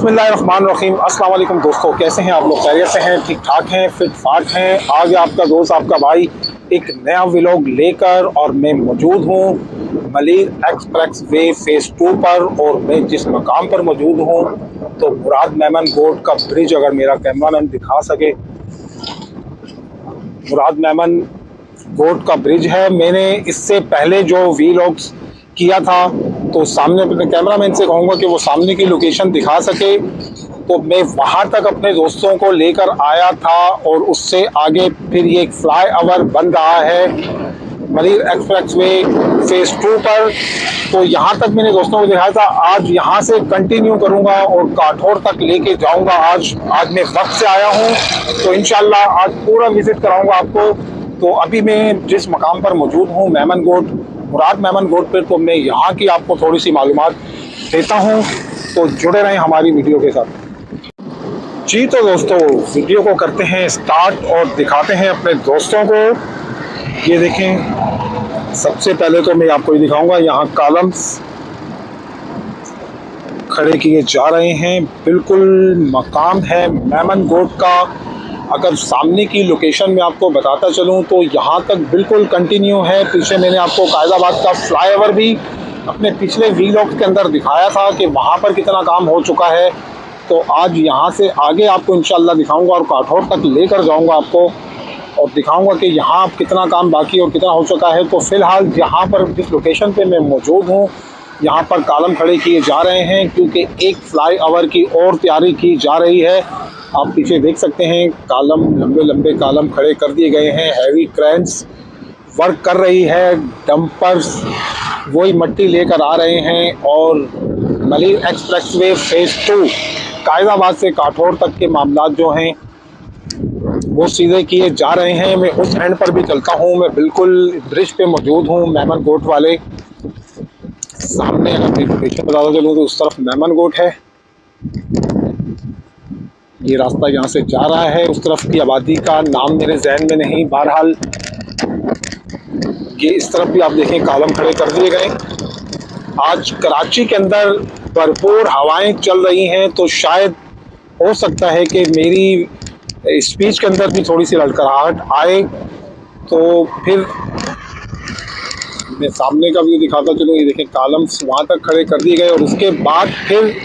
बिस्मिल्लाहिर्रहमानिर्रहीम। अस्सलाम वालेकुम दोस्तों, कैसे हैं आप लोग? खैरियत से हैं, ठीक ठाक हैं, फिट फाट हैं। आज आपका दोस्त आपका भाई एक नया व्लॉग लेकर और मैं मौजूद हूँ मलिर एक्सप्रेस वे फेज़ 2 पर। और मैं जिस मकाम पर मौजूद हूँ तो मुराद मेमन गोट का ब्रिज, अगर मेरा कैमरामैन दिखा सके, मुराद मेमन गोट का ब्रिज है। मैंने इससे पहले जो व्लॉग्स किया था तो सामने अपने कैमरामैन से कहूँगा कि वो सामने की लोकेशन दिखा सके। तो मैं वहाँ तक अपने दोस्तों को लेकर आया था और उससे आगे फिर ये एक फ्लाई ओवर बन रहा है मलिर एक्सप्रेस वे फेज़ 2 पर। तो यहाँ तक मैंने दोस्तों को दिखाया था। आज यहाँ से कंटिन्यू करूँगा और काठौर तक लेके जाऊँगा। आज मैं वक्त से आया हूँ तो इंशाल्लाह आज पूरा विजिट कराऊँगा आपको। तो अभी मैं जिस मकाम पर मौजूद हूँ मेमन गोट, मुराद मेमन गोट पर, तो मैं यहाँ की आपको थोड़ी सी मालूमात देता हूँ। तो जुड़े रहें हमारी वीडियो के साथ। जी तो दोस्तों, वीडियो को करते हैं स्टार्ट और दिखाते हैं अपने दोस्तों को। ये देखें, सबसे पहले तो मैं आपको ये दिखाऊंगा, यहाँ कॉलम्स खड़े किए जा रहे हैं। बिल्कुल मकाम है मेमन गोट का। अगर सामने की लोकेशन में आपको बताता चलूं तो यहाँ तक बिल्कुल कंटिन्यू है। पीछे मैंने आपको कायदाबाद का फ्लाईओवर भी अपने पिछले व्लॉग के अंदर दिखाया था कि वहाँ पर कितना काम हो चुका है। तो आज यहाँ से आगे आपको इंशाल्लाह दिखाऊंगा और काठौर तक लेकर जाऊंगा आपको और दिखाऊंगा कि यहाँ कितना काम बाकी और कितना हो चुका है। तो फ़िलहाल यहाँ पर जिस लोकेशन पे मैं मौजूद हूँ, यहाँ पर कॉलम खड़े किए जा रहे हैं क्योंकि एक फ्लाई ओवर की और तैयारी की जा रही है। आप पीछे देख सकते हैं, कॉलम लंबे लंबे कॉलम खड़े कर दिए गए हैं। हैवी क्रेन्स वर्क कर रही है, डंपर्स वही मट्टी लेकर आ रहे हैं। और Malir express way phase 2 Qaidabad से काठौर तक के मामला जो हैं वो सीधे किए जा रहे हैं। मैं उस एंड पर भी चलता हूँ। मैं बिल्कुल ब्रिज पे मौजूद हूँ मेमन गोट वाले। सामने अगर लोकेशन बताता चलूँ तो उस तरफ मेमन गोट है। ये रास्ता यहाँ से जा रहा है। उस तरफ की आबादी का नाम मेरे जहन में नहीं। बहरहाल ये इस तरफ भी आप देखें कॉलम खड़े कर दिए गए। आज कराची के अंदर भरपूर हवाएं चल रही हैं तो शायद हो सकता है कि मेरी स्पीच के अंदर भी थोड़ी सी लड़खड़ाहट आए। तो फिर मैं सामने का व्यू दिखाता चलूँ। ये देखें, कॉलम्स वहाँ तक खड़े कर दिए गए और उसके बाद फिर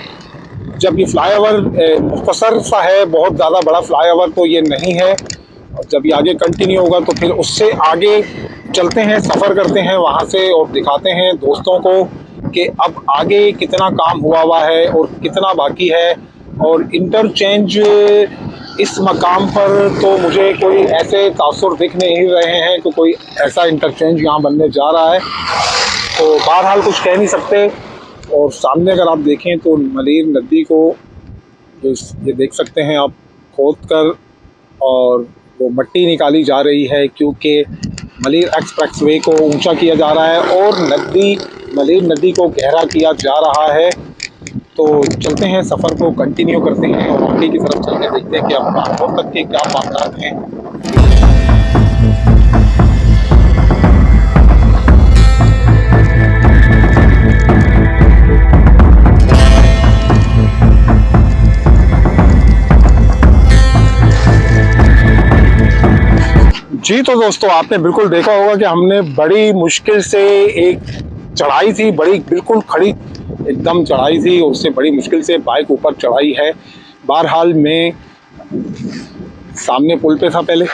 जब ये फ्लाईओवर मुख्तसर सा है, बहुत ज़्यादा बड़ा फ्लाईओवर तो ये नहीं है। और जब ये आगे कंटिन्यू होगा तो फिर उससे आगे चलते हैं, सफ़र करते हैं वहाँ से और दिखाते हैं दोस्तों को कि अब आगे कितना काम हुआ है और कितना बाकी है। और इंटरचेंज इस मकाम पर तो मुझे कोई ऐसे तासुर दिख नहीं रहे हैं कि कोई ऐसा इंटरचेंज यहाँ बनने जा रहा है। तो बहरहाल कुछ कह नहीं सकते। और सामने अगर आप देखें तो मलिर नदी को ये देख सकते हैं आप, खोद कर और वो मट्टी निकाली जा रही है क्योंकि मलिर एक्सप्रेस वे को ऊंचा किया जा रहा है और मलिर नदी को गहरा किया जा रहा है। तो चलते हैं, सफ़र को कंटिन्यू करते हैं और आगे की तरफ चलते देखते हैं कि अब काठौर तक के क्या मामला हैं। जी तो दोस्तों, आपने बिल्कुल देखा होगा कि हमने बड़ी मुश्किल से एक चढ़ाई थी, बड़ी बिल्कुल खड़ी एकदम चढ़ाई थी, उससे बड़ी मुश्किल से बाइक ऊपर चढ़ाई है। बहरहाल मैं सामने पुल पे था पहले,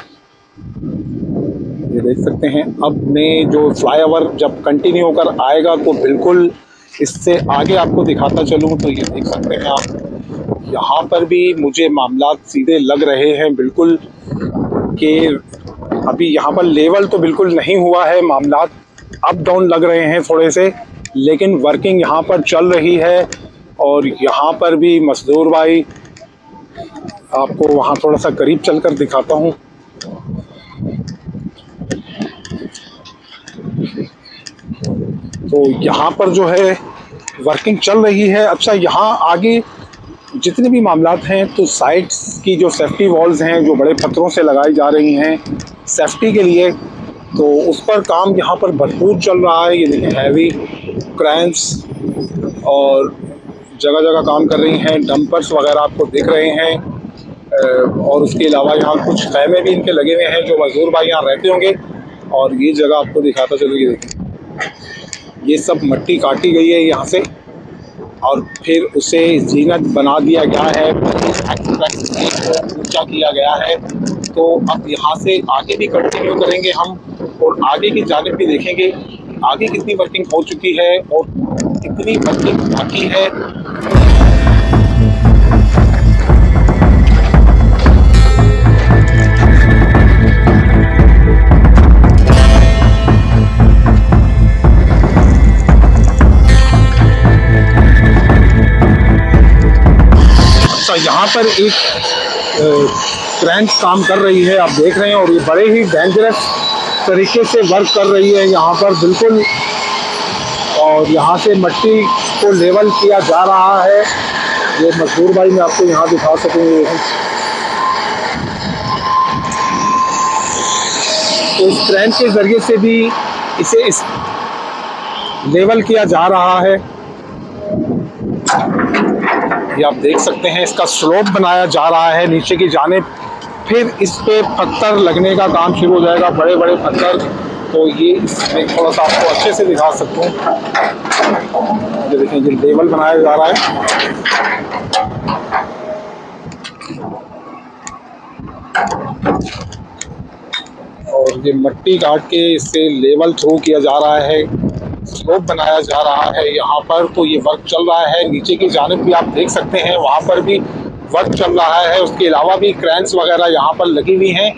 ये देख सकते हैं। अब मैं जो फ्लाईओवर जब कंटिन्यू होकर आएगा तो बिल्कुल इससे आगे आपको दिखाता चलूँ तो ये देख सकते हैं आप, यहाँ पर भी मुझे मामलात सीधे लग रहे हैं बिल्कुल कि अभी यहाँ पर लेवल तो बिल्कुल नहीं हुआ है, मामलात अप डाउन लग रहे हैं थोड़े से, लेकिन वर्किंग यहाँ पर चल रही है। और यहाँ पर भी मजदूर भाई, आपको वहाँ थोड़ा सा करीब चलकर दिखाता हूँ। तो यहाँ पर जो है वर्किंग चल रही है। अच्छा, यहाँ आगे जितने भी मामलात हैं तो साइड्स की जो सेफ्टी वॉल्स हैं जो बड़े पत्थरों से लगाई जा रही हैं सेफ्टी के लिए, तो उस पर काम यहाँ पर भरपूर चल रहा है। ये देखिए, हैवी क्रेन्स और जगह जगह काम कर रही हैं। डंपर्स वगैरह आपको दिख रहे हैं और उसके अलावा यहाँ कुछ खैमे भी इनके लगे हुए हैं जो मजदूर भाई यहाँ रहते होंगे। और ये जगह आपको दिखाता चलूँ, ये देखिए ये सब मट्टी काटी गई है यहाँ से और फिर उसे जीनत बना दिया गया है, ऊंचा किया गया है। तो अब यहाँ से आगे भी कंटिन्यू करेंगे हम और आगे की जानिब भी देखेंगे आगे कितनी वर्किंग हो चुकी है और कितनी वर्किंग बाकी है। यहाँ पर एक क्रेन काम कर रही है, आप देख रहे हैं, और ये बड़े ही डेंजरस तरीके से वर्क कर रही है यहाँ पर बिल्कुल। और यहाँ से मट्टी को लेवल किया जा रहा है। ये मजदूर भाई मैं आपको यहाँ दिखा सकूँगी। तो इस क्रेन के ज़रिए से भी इसे लेवल किया जा रहा है। ये आप देख सकते हैं इसका स्लोप बनाया जा रहा है नीचे की जानिब। फिर इस पे पत्थर लगने का काम शुरू हो जाएगा, बड़े बड़े पत्थर। तो ये इसमें थोड़ा सा आपको अच्छे से दिखा सकता हूँ। ये देखें, ये लेवल बनाया जा रहा है। और ये मट्टी काट के इससे लेवल थ्रू किया जा रहा है, स्लोप बनाया जा रहा है यहाँ पर। तो ये वर्क चल रहा है। नीचे की जानिब भी आप देख सकते हैं, वहाँ पर भी वर्क चल रहा है। उसके अलावा भी क्रेन्स वगैरह यहाँ पर लगी हुई हैं।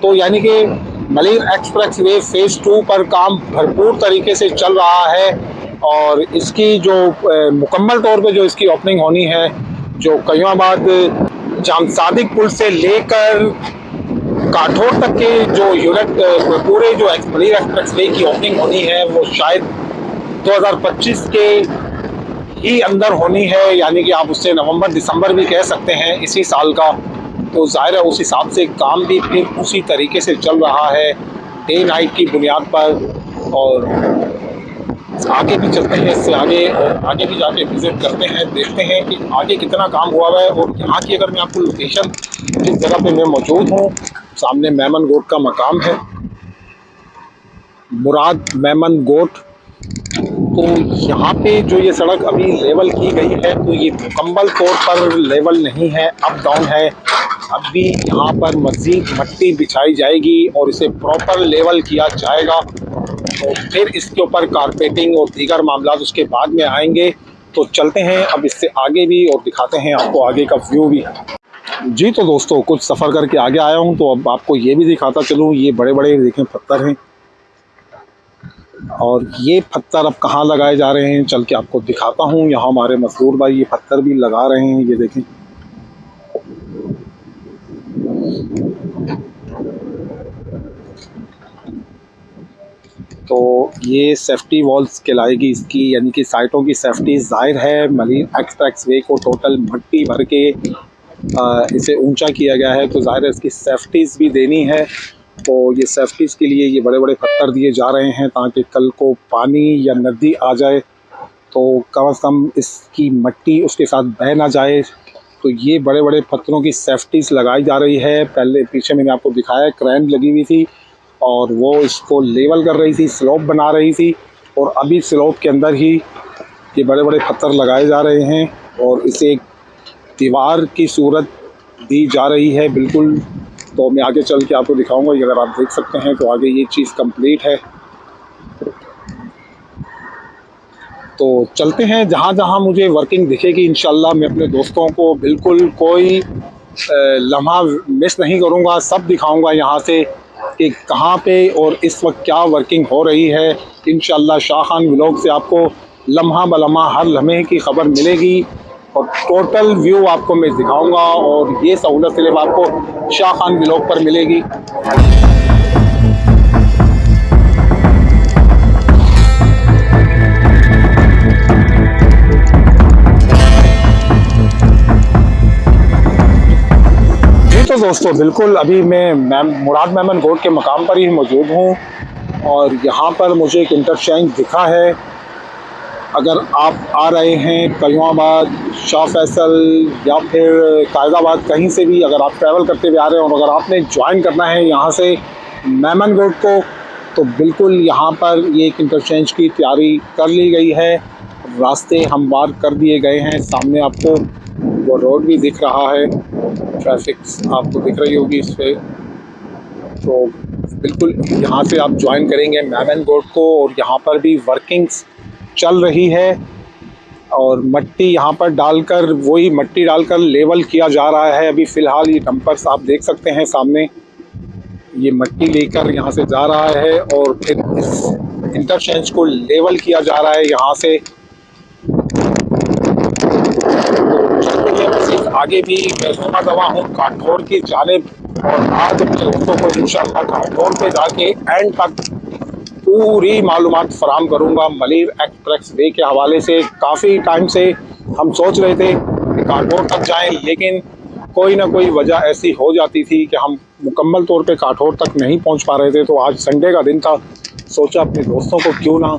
तो यानी कि मलिर एक्सप्रेस वे फेज़ 2 पर काम भरपूर तरीके से चल रहा है। और इसकी जो मुकम्मल तौर पे जो इसकी ओपनिंग होनी है, जो कयूमाबाद जाम सादिक पुल से लेकर काठोर तक के जो यूनिट पूरे जो मलिर एक्सप्रेस वे की ओपनिंग होनी है, वो शायद 2025 के ही अंदर होनी है। यानी कि आप उससे नवंबर दिसंबर भी कह सकते हैं इसी साल का। तो ज़ाहिर है उस हिसाब से काम भी फिर उसी तरीके से चल रहा है, डे नाइट की बुनियाद पर। और आगे भी चलते हैं इससे आगे, और आगे भी जाके विज़िट करते हैं, देखते हैं कि आगे कितना काम हुआ है। और यहाँ की अगर मैं आपको लोकेशन जिस जगह पे मैं मौजूद हूँ, सामने मेमन गोट का मकाम है, मुराद मेमन गोट। तो यहाँ पे जो ये सड़क अभी लेवल की गई है, तो ये मुकम्मल तौर पर लेवल नहीं है, अप डाउन है। अभी यहाँ पर मज़ीद मट्टी बिछाई जाएगी और इसे प्रॉपर लेवल किया जाएगा। और फिर इसके ऊपर कारपेटिंग और दीगर मामला उसके बाद में आएंगे। तो चलते हैं अब इससे आगे भी और दिखाते हैं आपको आगे का व्यू भी। जी तो दोस्तों, कुछ सफ़र करके आगे आया हूँ, तो अब आपको ये भी दिखाता चलूँ। ये बड़े बड़े देखें पत्थर हैं, और ये पत्थर अब कहाँ लगाए जा रहे हैं चल के आपको दिखाता हूँ। यहाँ हमारे मजदूर भाई ये पत्थर भी लगा रहे हैं, ये देखें। तो ये सेफ्टी वॉल्स कहलाएगी इसकी, यानी कि साइटों की सेफ्टी। जाहिर है मलिर एक्सप्रेस वे को टोटल मट्टी भर के इसे ऊंचा किया गया है, तो जाहिर है इसकी सेफ्टीज़ भी देनी है। तो ये सेफ्टीज़ के लिए ये बड़े बड़े पत्थर दिए जा रहे हैं, ताकि कल को पानी या नदी आ जाए तो कम से कम इसकी मट्टी उसके साथ बह ना जाए। तो ये बड़े बड़े पत्थरों की सेफ्टीज़ लगाई जा रही है। पहले पीछे मैंने आपको दिखाया क्रेन लगी हुई थी और वो इसको लेवल कर रही थी, स्लोप बना रही थी। और अभी स्लोप के अंदर ही ये बड़े बड़े पत्थर लगाए जा रहे हैं और इसे एक दीवार की सूरत दी जा रही है बिल्कुल। तो मैं आगे चल के आपको दिखाऊंगा। ये अगर आप देख सकते हैं तो आगे ये चीज़ कंप्लीट है। तो चलते हैं, जहाँ जहाँ मुझे वर्किंग दिखेगी इंशाल्लाह मैं अपने दोस्तों को बिल्कुल कोई लम्हा मिस नहीं करूँगा, सब दिखाऊँगा यहाँ से कि कहाँ पे और इस वक्त क्या वर्किंग हो रही है। इंशाल्लाह शाह खान व्लॉग से आपको लम्हा बलम्हा हर लम्हे की खबर मिलेगी और टोटल व्यू आपको मैं दिखाऊंगा। और ये सहूलत सिर्फ आपको शाह खान व्लॉग पर मिलेगी। तो दोस्तों बिल्कुल अभी मैं मुराद मेमन गोट के मकाम पर ही मौजूद हूँ और यहाँ पर मुझे एक इंटरचेंज दिखा है अगर आप आ रहे हैं कयूमाबाद, शाह फैसल या फिर कायदाबाद, कहीं से भी अगर आप ट्रैवल करते हुए आ रहे हैं और अगर आपने ज्वाइन करना है यहाँ से मेमन रोड को, तो बिल्कुल यहाँ पर ये एक इंटरचेंज की तैयारी कर ली गई है। रास्ते हमवार कर दिए गए हैं। सामने आपको वो रोड भी दिख रहा है, ट्रैफिक आपको दिख रही होगी इस पर। तो बिल्कुल यहाँ से आप ज्वाइन करेंगे मेमन रोड को, और यहाँ पर भी वर्किंग्स चल रही है और मट्टी यहाँ पर डालकर, वही मट्टी डालकर लेवल किया जा रहा है। अभी फ़िलहाल ये डंपर्स आप देख सकते हैं सामने, ये मट्टी लेकर यहाँ से जा रहा है और फिर इस इंटरचेंज को लेवल किया जा रहा है यहाँ से। तो आगे भी मैं घूमा दवा हूँ काठौर की जानिब, और आज अपने दोस्तों को इंशाअल्लाह काठौर पे जाके एंड तक पूरी मालूमात फराम करूँगा मलिर एक्सप्रेस वे के हवाले से। काफ़ी टाइम से हम सोच रहे थे कि काठौर तक जाएं, लेकिन कोई ना कोई वजह ऐसी हो जाती थी कि हम मुकम्मल तौर पे काठौर तक नहीं पहुंच पा रहे थे। तो आज संडे का दिन था, सोचा अपने दोस्तों को क्यों ना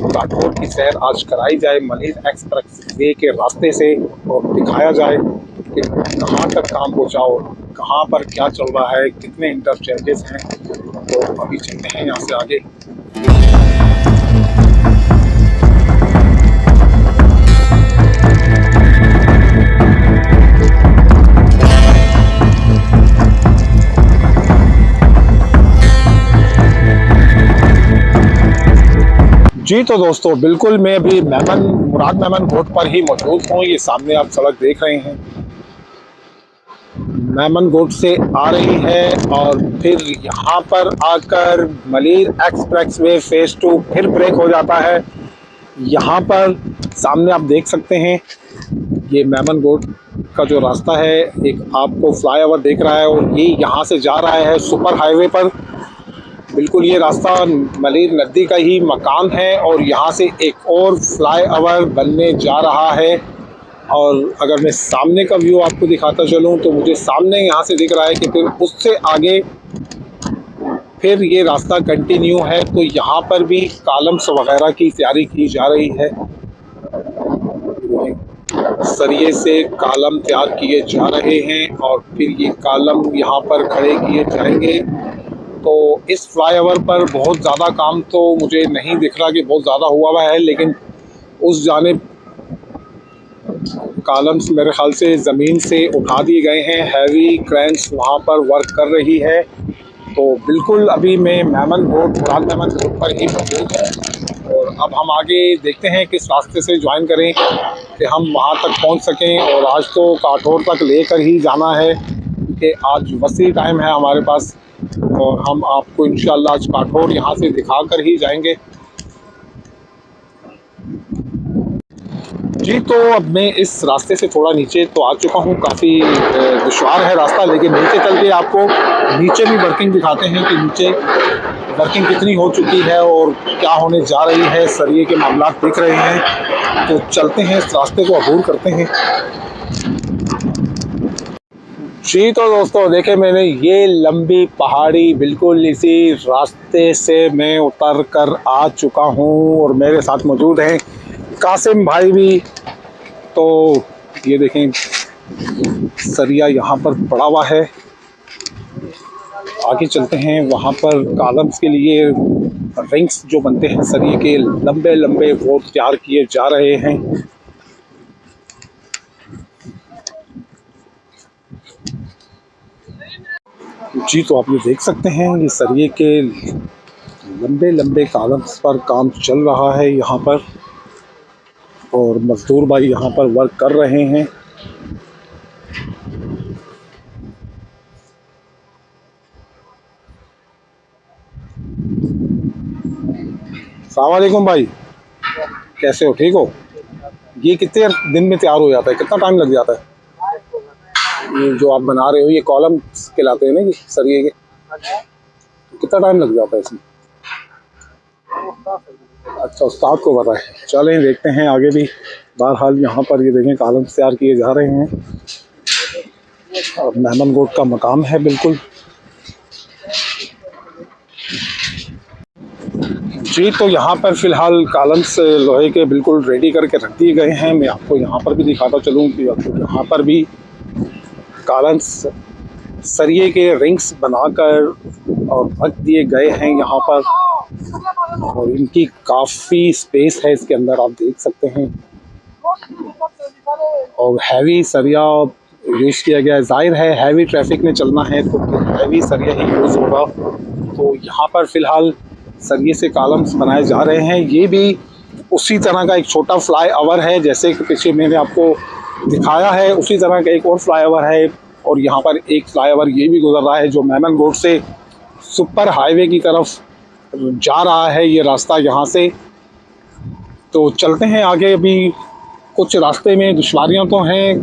काठौर की सैर आज कराई जाए मलिर एक्सप्रेस वे के रास्ते से, और दिखाया जाए कि कहाँ तक काम पहुँचा और कहाँ पर क्या चल रहा है, कितने इंटरचेंजेस हैं। तो अभी चलते हैं यहाँ से आगे। जी तो दोस्तों, बिल्कुल मैं अभी मुराद मेमन रोड पर ही मौजूद हूँ। ये सामने आप सड़क देख रहे हैं, मेमन रोड से आ रही है और फिर यहाँ पर आकर मलिर एक्सप्रेस वे फेज़ 2 फिर ब्रेक हो जाता है। यहाँ पर सामने आप देख सकते हैं ये मेमन रोड का जो रास्ता है, एक आपको फ्लाईओवर दिख रहा है और ये यहाँ से जा रहा है सुपर हाईवे पर। बिल्कुल ये रास्ता मलिर नदी का ही मकान है और यहाँ से एक और फ्लाईओवर बनने जा रहा है। और अगर मैं सामने का व्यू आपको दिखाता चलूँ तो मुझे सामने यहाँ से दिख रहा है कि फिर उससे आगे फिर ये रास्ता कंटिन्यू है। तो यहाँ पर भी कॉलम्स वगैरह की तैयारी की जा रही है, सरिये से कॉलम तैयार किए जा रहे हैं और फिर ये कॉलम यहाँ पर खड़े किए जाएंगे। तो इस फ्लाईओवर पर बहुत ज़्यादा काम तो मुझे नहीं दिख रहा कि बहुत ज़्यादा हुआ हुआ है, लेकिन उस जानिब कॉलम्स मेरे ख्याल से ज़मीन से उठा दिए गए हैं, हैवी क्रेन्स वहाँ पर वर्क कर रही है। तो बिल्कुल अभी मैं मुराद मेमन रोड पर ही मौजूद हूँ और अब हम आगे देखते हैं किस रास्ते से ज्वाइन करें कि हम वहाँ तक पहुँच सकें। और आज तो काठौर तक लेकर ही जाना है क्योंकि आज वसी टाइम है हमारे पास, और हम आपको इंशाअल्लाह आज काठौर यहाँ से दिखा कर ही जाएंगे। जी तो अब मैं इस रास्ते से थोड़ा नीचे तो आ चुका हूँ, काफ़ी दुश्वार है रास्ता, लेकिन नीचे चल के आपको नीचे भी वर्किंग दिखाते हैं कि नीचे वर्किंग कितनी हो चुकी है और क्या होने जा रही है। सरिये के मामला दिख रहे हैं, तो चलते हैं इस रास्ते को अबूर करते हैं। जी तो दोस्तों देखें, मैंने ये लंबी पहाड़ी बिल्कुल इसी रास्ते से मैं उतर कर आ चुका हूँ और मेरे साथ मौजूद हैं कासिम भाई भी। तो ये देखें सरिया यहाँ पर पड़ा हुआ है, आगे चलते हैं। वहाँ पर कॉलम्स के लिए रिंग्स जो बनते हैं सरिये के लंबे लंबे वो तैयार किए जा रहे हैं। जी तो आप ये देख सकते हैं ये सरिये के लंबे लंबे कॉलम्स पर काम चल रहा है यहाँ पर, और मजदूर भाई यहाँ पर वर्क कर रहे हैं। अस्सलाम वालेकुम भाई, कैसे हो? ठीक हो? ये कितने दिन में तैयार हो जाता है, कितना टाइम लग जाता है? ये जो आप बना रहे हो ये कॉलम कहलाते हैं ना, ये सरिये के, कितना टाइम लग जाता है इसमें? अच्छा, उस्ताद को पता है। चलें देखते हैं आगे भी। बहरहाल यहाँ पर ये देखें कॉलम तैयार किए जा रहे हैं और मेमन रोड का मकाम है बिल्कुल। जी, तो यहाँ पर फ़िलहाल कॉलम्स लोहे के बिल्कुल रेडी करके रख दिए गए हैं। मैं आपको यहाँ पर भी दिखाता चलूँ कि आपको यहाँ पर भी कॉलम्स सरिये के रिंग्स बनाकर और रख दिए गए हैं यहाँ पर, और इनकी काफ़ी स्पेस है इसके अंदर, आप देख सकते हैं। और हैवी सरिया यूज़ किया गया है। ज़ाहिर है हैवी ट्रैफिक में चलना है तो हैवी सरिया ही यूज़ होगा। तो यहाँ पर फ़िलहाल सरिये से कॉलम्स बनाए जा रहे हैं। ये भी उसी तरह का एक छोटा फ्लाई ओवर है जैसे कि पीछे मैंने आपको दिखाया है, उसी तरह का एक और फ्लाई ओवर है। और यहाँ पर एक फ्लाई ओवर ये भी गुजर रहा है जो मेमनगोट से सुपर हाईवे की तरफ जा रहा है, ये रास्ता यहाँ से। तो चलते हैं आगे। अभी कुछ रास्ते में दुश्वारियाँ तो हैं,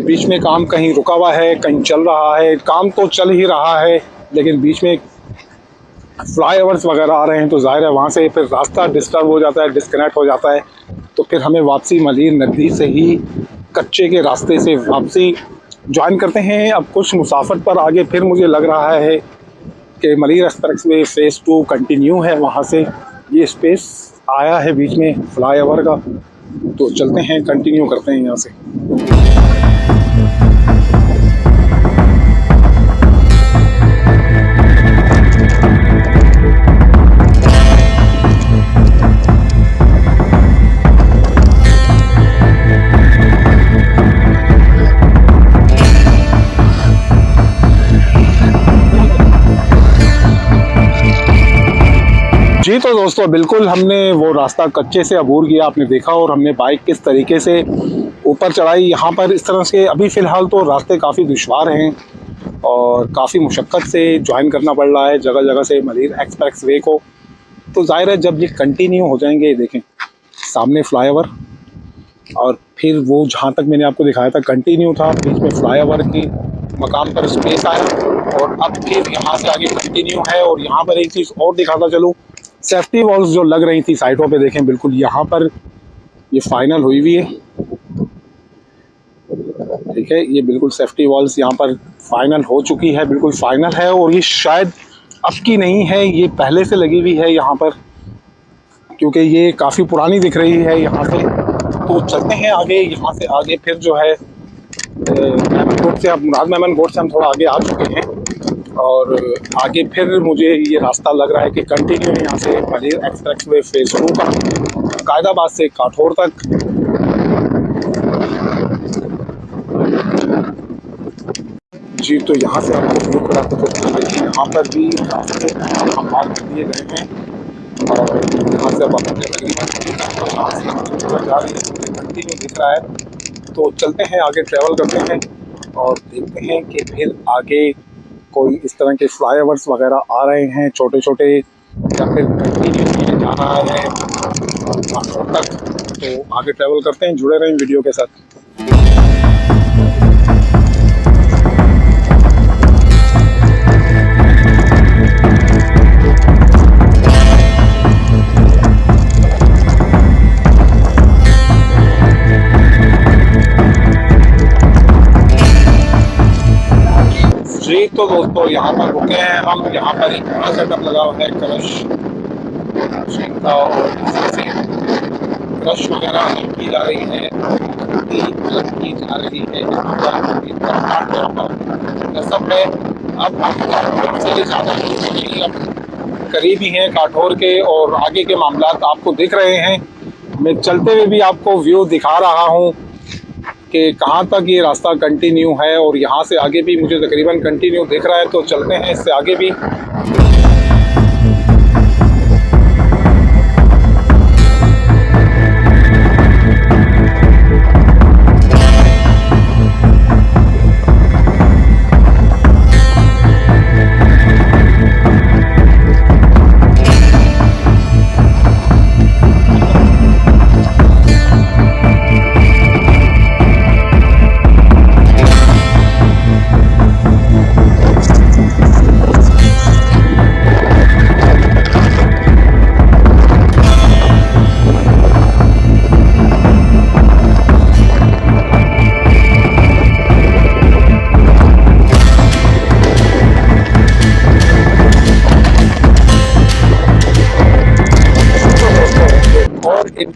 बीच में काम कहीं रुका हुआ है, कहीं चल रहा है। काम तो चल ही रहा है लेकिन बीच में फ्लाई ओवर्स वगैरह आ रहे हैं, तो ज़ाहिर है वहाँ से फिर रास्ता डिस्टर्ब हो जाता है, डिस्कनेक्ट हो जाता है। तो फिर हमें वापसी मलीर नदी से ही कच्चे के रास्ते से वापसी ज्वाइन करते हैं। अब कुछ मुसाफर पर आगे फिर मुझे लग रहा है कि मलीर एक्सप्रेसवे फ़ेज़ 2 कंटिन्यू है, वहाँ से ये स्पेस आया है बीच में फ्लाई ओवर का। तो चलते हैं, कंटिन्यू करते हैं यहाँ से। जी, तो दोस्तों बिल्कुल हमने वो रास्ता कच्चे से अबूर किया, आपने देखा, और हमने बाइक किस तरीके से ऊपर चढ़ाई। यहाँ पर इस तरह से अभी फ़िलहाल तो रास्ते काफ़ी दुश्वार हैं और काफ़ी मुशक्क़त से ज्वाइन करना पड़ रहा है जगह जगह से मलीर एक्सप्रेस वे को। तो ज़ाहिर है जब ये कंटिन्यू हो जाएंगे, देखें सामने फ्लाई ओवर, और फिर वो जहाँ तक मैंने आपको दिखाया था कंटिन्यू था, बीच में फ्लाई ओवर की मकाम पर स्पेस आया और अब फिर यहाँ से आगे कंटिन्यू है। और यहाँ पर एक चीज़ और दिखाता चलूँ, सेफ्टी वॉल्स जो लग रही थी साइडों पे, देखें बिल्कुल यहाँ पर ये फाइनल हुई हुई है, ठीक है। ये बिल्कुल सेफ्टी वॉल्स यहाँ पर फाइनल हो चुकी है, बिल्कुल फाइनल है। और ये शायद अब की नहीं है, ये पहले से लगी हुई है यहाँ पर, क्योंकि ये काफ़ी पुरानी दिख रही है यहाँ से। तो चलते हैं आगे। यहाँ से आगे फिर जो है मेमनगोट से, अब मुराद मेमनगोट से हम थोड़ा आगे आ चुके हैं और आगे फिर मुझे ये रास्ता लग रहा है कि कंटिन्यू है यहाँ से मलीर एक्सप्रेसवे फ़ेज़ 2 का, कायदाबाद से काठौर तक। जी, तो यहाँ से आपको व्यू कराते थे, यहाँ पर भी रास्ते मार्क कर दिए गए हैं और यहाँ से अब अपने तकरीबन जा रही है, कंटिन्यू दिख रहा है। तो चलते हैं आगे, ट्रैवल करते हैं और देखते हैं कि फिर आगे कोई इस तरह के फ्लाई ओवर्स वगैरह आ रहे हैं छोटे छोटे, या फिर कंटिन्यू जा रहा है तक। तो आगे ट्रैवल करते हैं, जुड़े रहें वीडियो के साथ। जी, तो दोस्तों यहाँ पर रुके हैं हम। यहाँ पर एक बड़ा सेटअप लगा हुआ है क्रश का, और क्रश वगैरह की जा रही है, की जा रही है यहाँ पर सब है। अब हम से ज़्यादा करीब ही हैं काठौर के, और आगे के मामलात आपको दिख रहे हैं। मैं चलते हुए भी आपको व्यू दिखा रहा हूँ कि कहाँ तक ये रास्ता कंटिन्यू है, और यहाँ से आगे भी मुझे तकरीबन कंटिन्यू दिख रहा है। तो चलते हैं इससे आगे भी।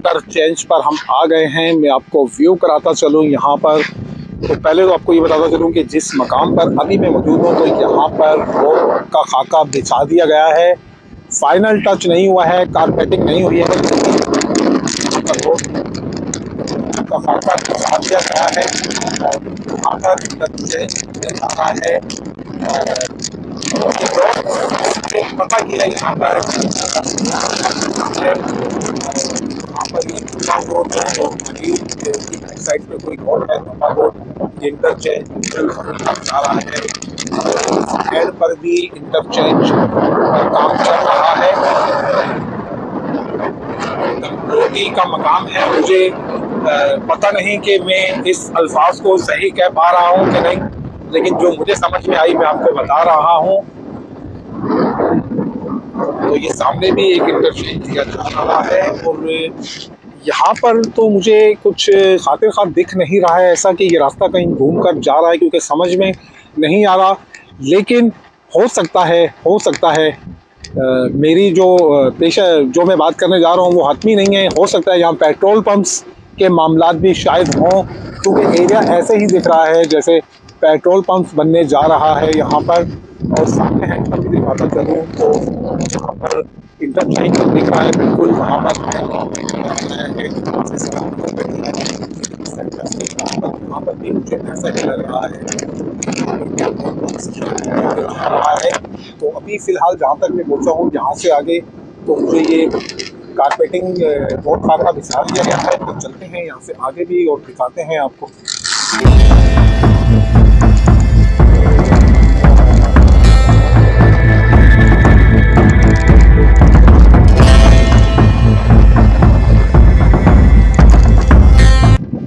इंटरचेंज पर हम आ गए हैं। मैं आपको व्यू कराता चलूँ यहाँ पर। तो पहले तो आपको ये बताता चलूँ कि जिस मकाम पर अभी मैं मौजूद हूँ तो यहाँ पर रोड का खाका बिछा दिया गया है। फाइनल टच नहीं हुआ है, कारपेटिंग नहीं हुई है, रोड का खाका बिछा दिया गया है और यहाँ पर इंटरचेंज आ रहा है। पता किया है यहाँ पर साइड पे कोई रोड है, रोड इंटरचेंज आ रहा है। हेड पर भी इंटरचेंज पर काम चल रहा है। रोटी का मकाम है। मुझे पता नहीं कि मैं इस अल्फाज को सही कह पा रहा हूँ कि नहीं, लेकिन जो मुझे समझ में आई मैं आपको बता रहा हूँ। तो ये सामने भी एक इंटरचेंज दिया जा रहा है और यहाँ पर तो मुझे कुछ खातिर खास दिख नहीं रहा है ऐसा कि ये रास्ता कहीं घूम कर जा रहा है, क्योंकि समझ में नहीं आ रहा। लेकिन हो सकता है मेरी जो पेशा जो मैं बात करने जा रहा हूँ वो हतमी नहीं है। हो सकता है यहाँ पेट्रोल पंप्स के मामलात भी शायद हों, क्योंकि एरिया ऐसे ही दिख रहा है जैसे पेट्रोल पंप्स बनने जा रहा है यहाँ पर। और सामने हैंड पंप भी दिखाता चलूँ तो यहाँ पर इंटरचेंज दिख रहा है बिल्कुल वहाँ पर। वहाँ पर भी मुझे ऐसा ही लग रहा है। तो अभी फ़िलहाल जहाँ तक मैं पहुँचा हूँ, यहाँ से आगे तो मुझे ये कारपेटिंग रोड खाका बिछा दिया गया है। तो चलते हैं यहाँ से आगे भी और दिखाते हैं आपको।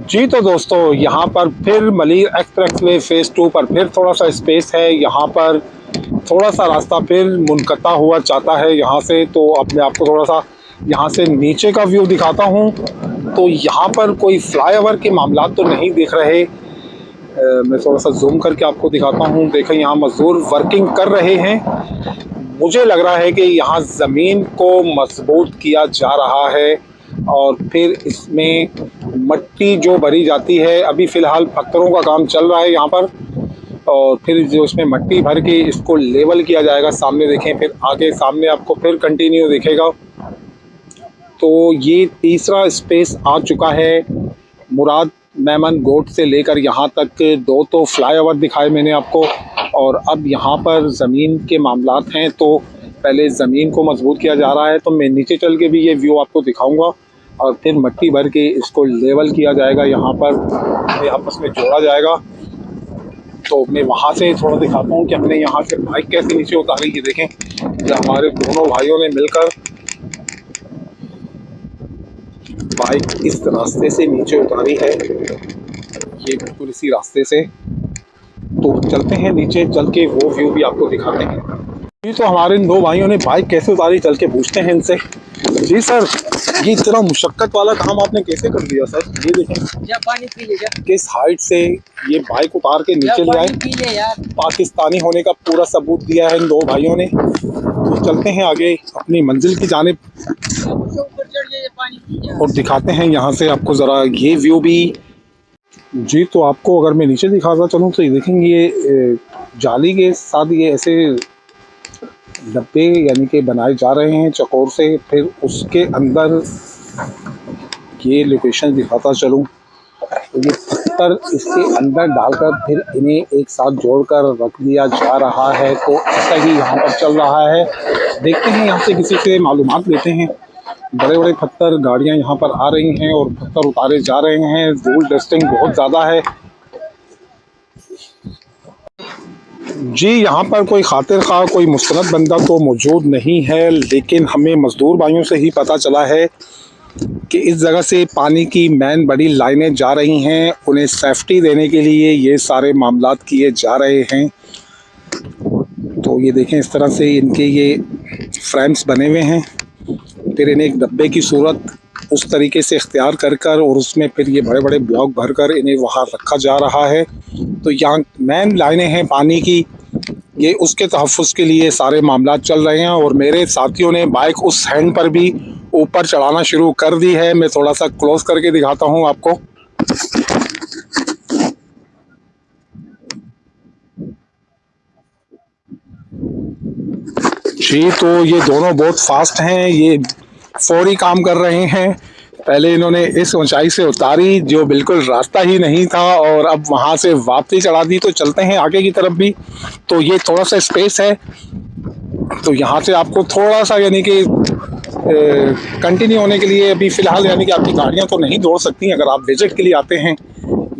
जी तो दोस्तों, यहाँ पर फिर मलिर एक्सप्रेसवे फ़ेज़ 2 पर फिर थोड़ा सा स्पेस है। यहाँ पर थोड़ा सा रास्ता फिर मुनक़ता हुआ चाहता है यहाँ से। तो अब मैं आपको थोड़ा सा यहाँ से नीचे का व्यू दिखाता हूँ। तो यहाँ पर कोई फ्लाईओवर के मामला तो नहीं दिख रहे। मैं थोड़ा सा जूम करके आपको दिखाता हूँ। देखें यहाँ मज़दूर वर्किंग कर रहे हैं। मुझे लग रहा है कि यहाँ ज़मीन को मजबूत किया जा रहा है और फिर इसमें मट्टी जो भरी जाती है। अभी फ़िलहाल पत्थरों का काम चल रहा है यहाँ पर और फिर जो इसमें मट्टी भर के इसको लेवल किया जाएगा। सामने देखें, फिर आगे सामने आपको फिर कंटिन्यू दिखेगा। तो ये तीसरा स्पेस आ चुका है। मुराद मेमन गोट से लेकर यहाँ तक 2 तो फ्लाईओवर दिखाए मैंने आपको और अब यहाँ पर ज़मीन के मामलात हैं। तो पहले ज़मीन को मजबूत किया जा रहा है। तो मैं नीचे चल के भी ये व्यू आपको दिखाऊंगा और फिर मट्टी भर के इसको लेवल किया जाएगा। यहाँ पर आपस में जोड़ा जाएगा। तो मैं वहाँ से थोड़ा दिखाता हूँ कि हमने यहाँ से बाइक कैसे नीचे उतारी। ये देखें, हमारे दोनों भाइयों ने मिलकर बाइक इस रास्ते से नीचे उतारी है। ये बिल्कुल इसी रास्ते से। तो चलते हैं नीचे, चल के वो व्यू भी आपको दिखाते हैं। जी तो हमारे 2 भाइयों ने बाइक कैसे उतारी, चल के पूछते हैं इनसे। जी सर, ये इतना मुशक्कत वाला काम आपने कैसे कर दिया सर? ये देखें, जा पानी पी ले जा। किस हाइट से ये बाइक उतार के नीचे ले आए। पाकिस्तानी होने का पूरा सबूत दिया है इन 2 भाइयों ने। तो चलते हैं आगे अपनी मंजिल की जानिब और दिखाते हैं यहाँ से आपको ज़रा ये व्यू भी। जी तो आपको अगर मैं नीचे दिखाता चलूँ तो ये देखेंगे, ये जाली के साथ ये ऐसे डब्बे यानी कि बनाए जा रहे हैं चकोर से। फिर उसके अंदर ये लोकेशन दिखाता चलूँ तो ये पत्थर इसके अंदर डालकर फिर इन्हें एक साथ जोड़कर रख दिया जा रहा है। तो ऐसा ही यहाँ पर चल रहा है। देखते हैं यहाँ से किसी से मालूमात लेते हैं। बड़े बड़े पत्थर गाड़ियाँ यहाँ पर आ रही हैं और पत्थर उतारे जा रहे हैं। धूल डस्टिंग बहुत ज़्यादा है। जी यहाँ पर कोई खातिर खा कोई मुस्तनद बंदा तो मौजूद नहीं है, लेकिन हमें मज़दूर भाइयों से ही पता चला है कि इस जगह से पानी की मेन बड़ी लाइनें जा रही हैं। उन्हें सेफ्टी देने के लिए ये सारे मामलात किए जा रहे हैं। तो ये देखें, इस तरह से इनके ये फ्रेम्स बने हुए हैं। फिर इन्हें एक डब्बे की सूरत उस तरीके से इख्तियार कर और उसमें फिर ये बड़े बड़े ब्लॉक भरकर इन्हें वहाँ रखा जा रहा है। तो यहाँ मेन लाइनें हैं पानी की, ये उसके तहफ़्फ़ुज़ के लिए सारे मामलात चल रहे हैं। और मेरे साथियों ने बाइक उस हैंड पर भी ऊपर चढ़ाना शुरू कर दी है। मैं थोड़ा सा क्लोज करके दिखाता हूँ आपको। जी, तो ये दोनों बहुत फास्ट हैं, ये फौरी काम कर रहे हैं। पहले इन्होंने इस ऊंचाई से उतारी जो बिल्कुल रास्ता ही नहीं था, और अब वहां से वापसी चढ़ा दी। तो चलते हैं आगे की तरफ भी। तो ये थोड़ा सा स्पेस है, तो यहाँ से आपको थोड़ा सा यानी कि कंटिन्यू होने के लिए अभी फ़िलहाल यानी कि आपकी गाड़ियाँ तो नहीं दौड़ सकती। अगर आप विजिट के लिए आते हैं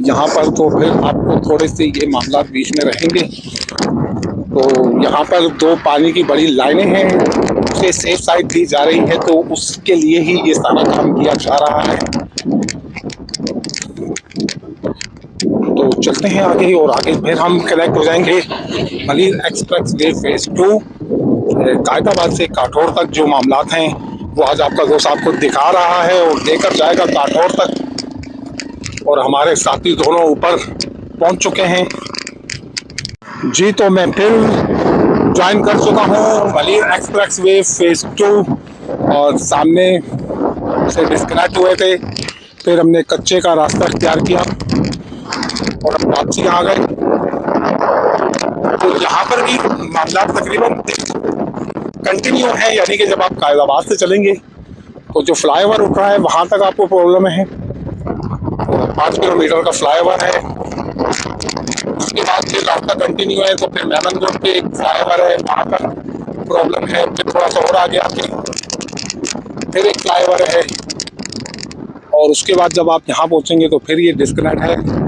यहाँ पर तो फिर आपको थोड़े से ये मामला बीच में रहेंगे। तो यहाँ पर दो पानी की बड़ी लाइनें हैं, उसे सेफ साइड दी जा रही है, तो उसके लिए ही ये सारा काम किया जा रहा है। तो चलते हैं आगे, और आगे फिर हम कनेक्ट हो जाएंगे Malir express way phase 2। Qaidabad से काठौर तक जो मामलात हैं वो आज आपका दोस्त आपको दिखा रहा है और लेकर जाएगा काठौर तक। और हमारे साथी दोनों ऊपर पहुंच चुके हैं। जी, तो मैं फिर ज्वाइन कर चुका हूँ मलिर एक्सप्रेस वे फेज 2, और सामने से डिस्कनेक्ट हुए थे। फिर हमने कच्चे का रास्ता इख्तियार किया और हम वापसी आ गए। तो यहाँ पर भी मामला तकरीबन कंटिन्यू है, यानी कि जब आप कायदाबाद से चलेंगे तो जो फ्लाईओवर उठ रहा है वहाँ तक आपको प्रॉब्लम है। 5 किलोमीटर का फ्लाईओवर है, उसके बाद फिर रास्ता कंटिन्यू है। तो फिर मेमन रोड पे एक फ्लाईओवर है, वहाँ पर प्रॉब्लम है। फिर थोड़ा सा और आगे आके फिर एक फ्लाईओवर है, और उसके बाद जब आप यहाँ पहुँचेंगे तो फिर ये डिस्कनेक्ट है।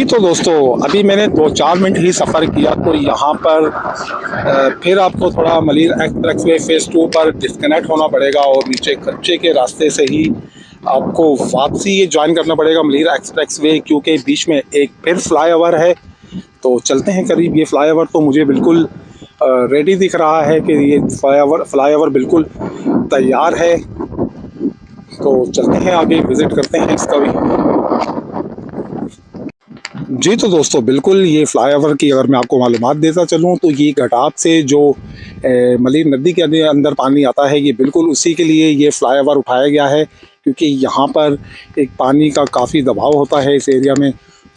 तो दोस्तों अभी मैंने 2-4 मिनट ही सफ़र किया, तो यहाँ पर फिर आपको थोड़ा मलिर एक्सप्रेस वे फेज़ 2 पर डिस्कनेक्ट होना पड़ेगा, और नीचे कच्चे के रास्ते से ही आपको वापसी ये ज्वाइन करना पड़ेगा मलिर एक्सप्रेस वे, क्योंकि बीच में एक फिर फ्लाईओवर है। तो चलते हैं करीब। ये फ्लाईओवर तो मुझे बिल्कुल रेडी दिख रहा है कि ये फ्लाईओवर बिल्कुल तैयार है। तो चलते हैं आगे, विज़िट करते हैं इसका भी। जी, तो दोस्तों बिल्कुल ये फ्लाईओवर की अगर मैं आपको मालूमात देता चलूँ तो ये घटाप से जो मलिर नदी के अंदर पानी आता है, ये बिल्कुल उसी के लिए ये फ्लाईओवर उठाया गया है, क्योंकि यहाँ पर एक पानी का काफ़ी दबाव होता है इस एरिया में।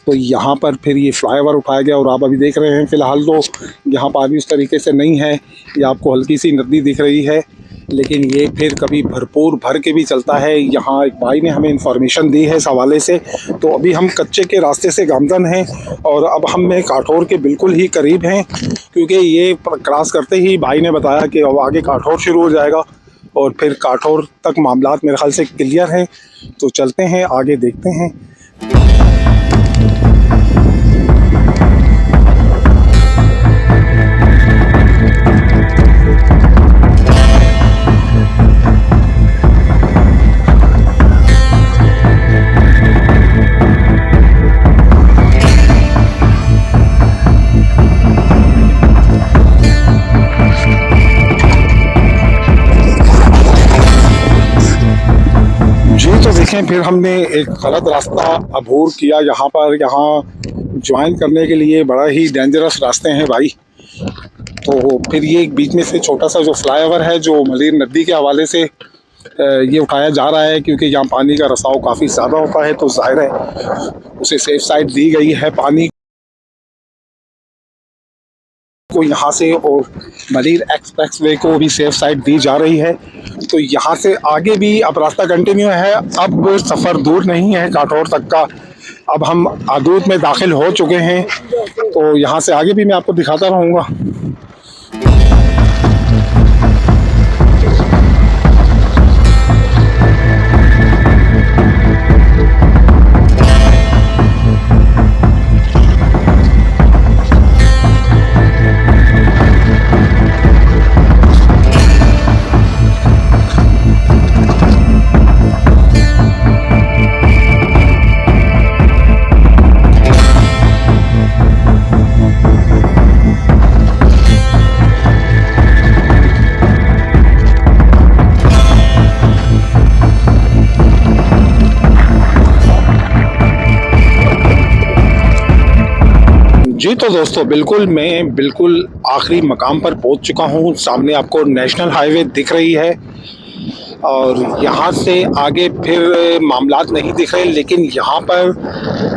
तो यहाँ पर फिर ये फ्लाईओवर उठाया गया, और आप अभी देख रहे हैं फ़िलहाल तो यहाँ पानी उस तरीके से नहीं है, ये आपको हल्की सी नदी दिख रही है, लेकिन ये फिर कभी भरपूर भर के भी चलता है। यहाँ एक भाई ने हमें इंफॉर्मेशन दी है इस हवाले से। तो अभी हम कच्चे के रास्ते से गामदन हैं, और अब हम काठौर के बिल्कुल ही करीब हैं, क्योंकि ये क्रॉस करते ही भाई ने बताया कि अब आगे काठौर शुरू हो जाएगा, और फिर काठौर तक मामलात मेरे ख्याल से क्लियर हैं। तो चलते हैं आगे, देखते हैं। फिर हमने एक गलत रास्ता अबूर किया यहाँ पर। यहाँ ज्वाइन करने के लिए बड़ा ही डेंजरस रास्ते हैं भाई। तो फिर ये एक बीच में से छोटा सा जो फ्लाईओवर है जो मलिर नदी के हवाले से ये उठाया जा रहा है क्योंकि यहाँ पानी का रिसाव काफ़ी ज़्यादा होता है, तो जाहिर है उसे सेफ साइड दी गई है पानी को यहाँ से, और मलीर एक्सप्रेस वे को भी सेफ साइड दी जा रही है। तो यहाँ से आगे भी अब रास्ता कंटिन्यू है, अब सफ़र दूर नहीं है काठौर तक का। अब हम आदूद में दाखिल हो चुके हैं, तो यहाँ से आगे भी मैं आपको दिखाता रहूँगा। जी तो दोस्तों मैं बिल्कुल आखिरी मकाम पर पहुंच चुका हूं। सामने आपको नेशनल हाईवे दिख रही है और यहाँ से आगे फिर मामलात नहीं दिख रहे, लेकिन यहाँ पर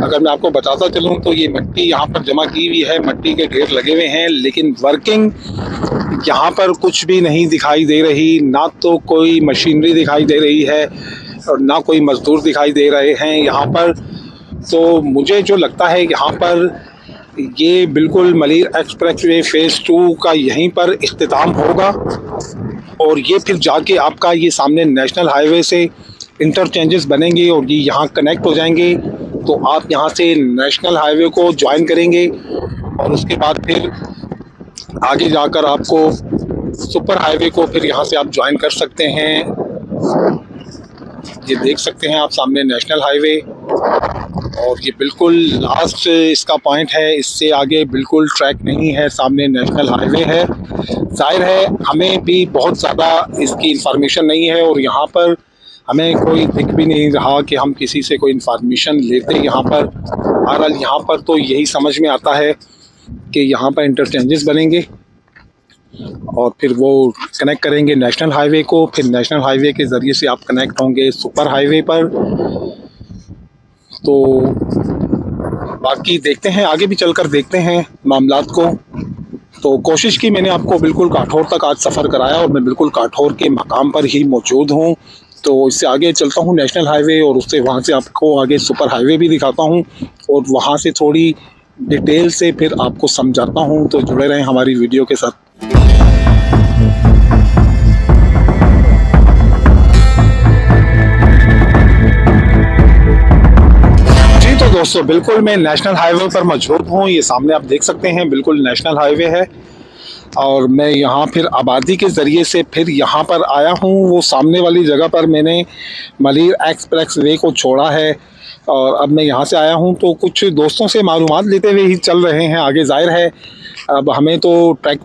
अगर मैं आपको बताता चलूँ तो ये मिट्टी यहाँ पर जमा की हुई है, मिट्टी के ढेर लगे हुए हैं, लेकिन वर्किंग यहाँ पर कुछ भी नहीं दिखाई दे रही। ना तो कोई मशीनरी दिखाई दे रही है और ना कोई मजदूर दिखाई दे रहे हैं यहाँ पर। तो मुझे जो लगता है यहाँ पर ये बिल्कुल मलीर एक्सप्रेस वे फ़ेज़ 2 का यहीं पर इख्तिताम होगा और ये फिर जाके आपका ये सामने नेशनल हाईवे से इंटरचेंजेस बनेंगे और ये यहाँ कनेक्ट हो जाएंगे। तो आप यहाँ से नेशनल हाईवे को ज्वाइन करेंगे और उसके बाद फिर आगे जाकर आपको सुपर हाईवे को फिर यहाँ से आप ज्वाइन कर सकते हैं। ये देख सकते हैं आप सामने नेशनल हाईवे, और ये बिल्कुल लास्ट इसका पॉइंट है, इससे आगे बिल्कुल ट्रैक नहीं है, सामने नेशनल हाईवे है। जाहिर है हमें भी बहुत ज़्यादा इसकी इंफॉर्मेशन नहीं है और यहाँ पर हमें कोई दिख भी नहीं रहा कि हम किसी से कोई इंफॉर्मेशन लेते यहाँ पर। बहरहाल यहाँ पर तो यही समझ में आता है कि यहाँ पर इंटरचेंजेस बनेंगे और फिर वो कनेक्ट करेंगे नेशनल हाईवे को, फिर नेशनल हाईवे के ज़रिए से आप कनेक्ट होंगे सुपर हाईवे पर। तो बाकी देखते हैं, आगे भी चलकर देखते हैं मामलात को। तो कोशिश की मैंने आपको बिल्कुल काठौर तक आज सफ़र कराया और मैं बिल्कुल काठौर के मकाम पर ही मौजूद हूँ। तो इससे आगे चलता हूँ नेशनल हाईवे और उससे वहाँ से आपको आगे सुपर हाईवे भी दिखाता हूँ और वहाँ से थोड़ी डिटेल से फिर आपको समझाता हूँ। तो जुड़े रहें हमारी वीडियो के साथ। दोस्तों बिल्कुल मैं नेशनल हाईवे पर मौजूद हूँ। ये सामने आप देख सकते हैं बिल्कुल नेशनल हाईवे है और मैं यहाँ फिर आबादी के ज़रिए से फिर यहाँ पर आया हूँ। वो सामने वाली जगह पर मैंने मलीर एक्सप्रेस वे को छोड़ा है और अब मैं यहाँ से आया हूँ। तो कुछ दोस्तों से मालूमात लेते हुए ही चल रहे हैं आगे। जाहिर है अब हमें तो ट्रैक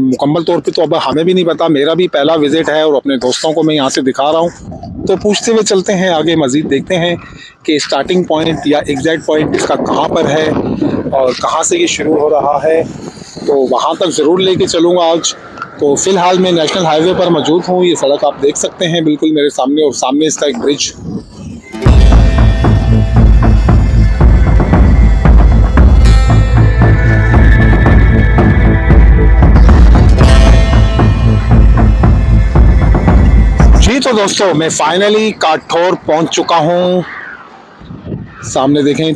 मुकम्मल तौर पे तो अब हमें भी नहीं पता, मेरा भी पहला विज़िट है और अपने दोस्तों को मैं यहाँ से दिखा रहा हूँ। तो पूछते हुए चलते हैं आगे, मज़ीद देखते हैं कि स्टार्टिंग पॉइंट या एग्जैक्ट पॉइंट इसका कहाँ पर है और कहाँ से ये शुरू हो रहा है। तो वहाँ तक ज़रूर लेके चलूँगा आज। तो फ़िलहाल मैं नेशनल हाईवे पर मौजूद हूँ। ये सड़क आप देख सकते हैं बिल्कुल मेरे सामने, और सामने इसका एक ब्रिज। जी तो दोस्तों मैं फाइनली काठौर पहुंच चुका हूं। सामने देखें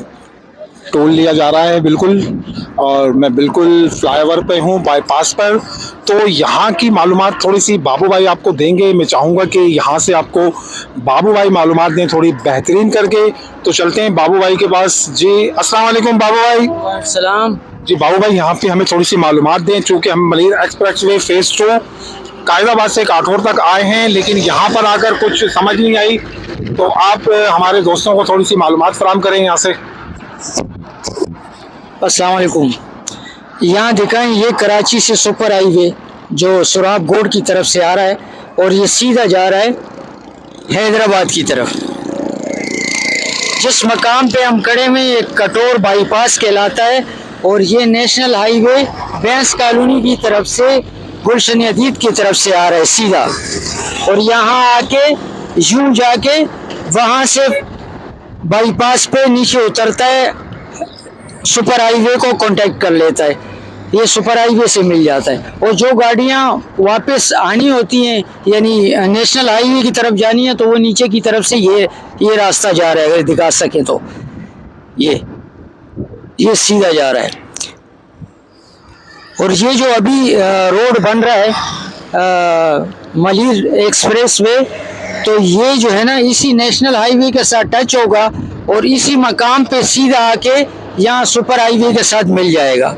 टोल लिया जा रहा है बिल्कुल, और मैं बिल्कुल फ्लाईओवर पे हूं, बाईपास पर। तो यहाँ की मालूमात थोड़ी सी बाबू भाई आपको देंगे। मैं चाहूँगा कि यहाँ से आपको बाबू भाई मालूमात दें थोड़ी बेहतरीन करके। तो चलते हैं बाबू भाई के पास। जी अस्सलाम वालेकुम बाबू भाई। सलाम जी बाबू भाई यहाँ पे हमें थोड़ी सी मालूमात दें, चूँकि हम Malir express way phase 2 Qaidabad से काठौर तक आए हैं, लेकिन यहाँ पर आकर कुछ समझ नहीं आई। तो आप हमारे दोस्तों को थोड़ी सी मालूमात फराहम करें यहाँ से। अस्सलाम वालेकुम। यहाँ दिखाएं, ये कराची से सुपर हाईवे जो सुराब गोड की तरफ से आ रहा है और ये सीधा जा रहा है हैदराबाद की तरफ। जिस मकाम पे हम खड़े में ये कटोर बाईपास कहलाता है और ये नेशनल हाईवे बैंस कॉलोनी की तरफ से गुलशन हदीद की तरफ से आ रहा है सीधा, और यहाँ आके यूं जाके वहाँ से बाईपास पे नीचे उतरता है, सुपर हाईवे को कांटेक्ट कर लेता है, ये सुपर हाईवे से मिल जाता है। और जो गाड़ियाँ वापस आनी होती हैं यानी नेशनल हाईवे की तरफ जानी है तो वो नीचे की तरफ से ये रास्ता जा रहा है, अगर दिखा सके तो ये सीधा जा रहा है। और ये जो अभी रोड बन रहा है मलिर एक्सप्रेस वे, तो ये जो है ना इसी नेशनल हाईवे के साथ टच होगा और इसी मकाम पे सीधा आके यहाँ सुपर हाईवे के साथ मिल जाएगा।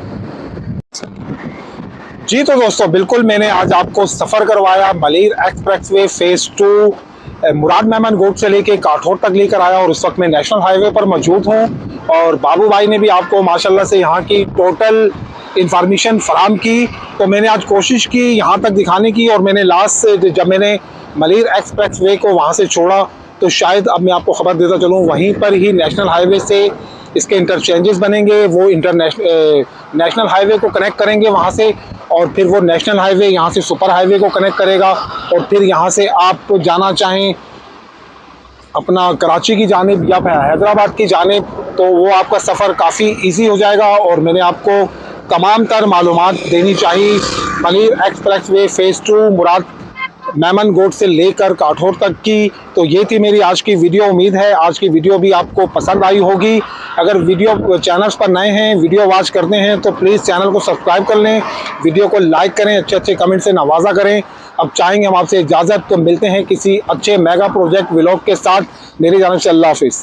जी तो दोस्तों, बिल्कुल मैंने आज आपको सफ़र करवाया मलिर एक्सप्रेसवे फेज़ 2 मुराद मेमन गोट से लेके काठौर तक लेकर आया, और इस वक्त मैं नेशनल हाईवे पर मौजूद हूँ। और बाबू भाई ने भी आपको माशाल्लाह से यहाँ की टोटल इंफॉर्मेशन फराम की। तो मैंने आज कोशिश की यहाँ तक दिखाने की, और मैंने लास्ट से जब मैंने मलिर एक्सप्रेसवे को वहाँ से छोड़ा तो शायद अब मैं आपको खबर देता चलूँ, वहीं पर ही नेशनल हाईवे से इसके इंटरचेंजेस बनेंगे, वो नेशनल हाईवे को कनेक्ट करेंगे वहाँ से, और फिर वो नेशनल हाईवे यहाँ से सुपर हाईवे को कनेक्ट करेगा। और फिर यहाँ से आप जाना चाहें अपना कराची की जानिब या फिर हैदराबाद की जानिब, तो वो आपका सफ़र काफ़ी इजी हो जाएगा। और मैंने आपको तमाम तर मालूमात देनी चाहिए मलिर एक्सप्रेसवे फेज़ 2 मुराद मेमन गोट से लेकर काठौर तक की। तो ये थी मेरी आज की वीडियो। उम्मीद है आज की वीडियो भी आपको पसंद आई होगी। अगर वीडियो चैनल्स पर नए हैं, वीडियो वॉच करते हैं, तो प्लीज़ चैनल को सब्सक्राइब कर लें, वीडियो को लाइक करें, अच्छे कमेंट से नवाजा करें। अब चाहेंगे हम आपसे इजाज़त, तो मिलते हैं किसी अच्छे मेगा प्रोजेक्ट व्लॉग के साथ। मेरी जानिब से अल्लाह हाफिज़।